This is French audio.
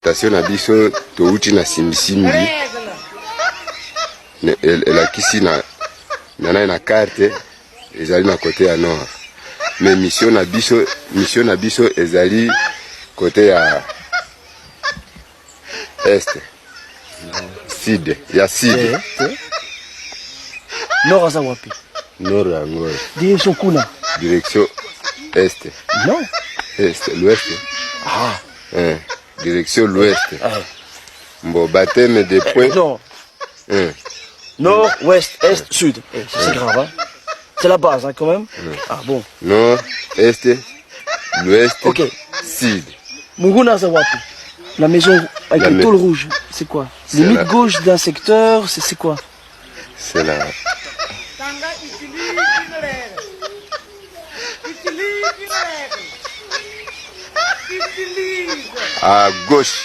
station na biso touti na simbisimbi elakisi na carte ezali na côté ya nord, mais mission na biso ezali côté ya est sud ya sud. Nord aza wapi? Nord yango direction kuna, direction est. Non, Est, l'ouest. ah Direction l'ouest. Bon, baptême des points. non, nord, ouest, est, sud. C'est grave, hein. C'est la base, hein, quand même. Ah bon. Nord, est, l'ouest, Ok. sud. Munguna aza wapi? La maison avec La le mai- tôle rouge, c'est quoi? C'est Limite la- gauche d'un secteur, c'est quoi? C'est là. À gauche.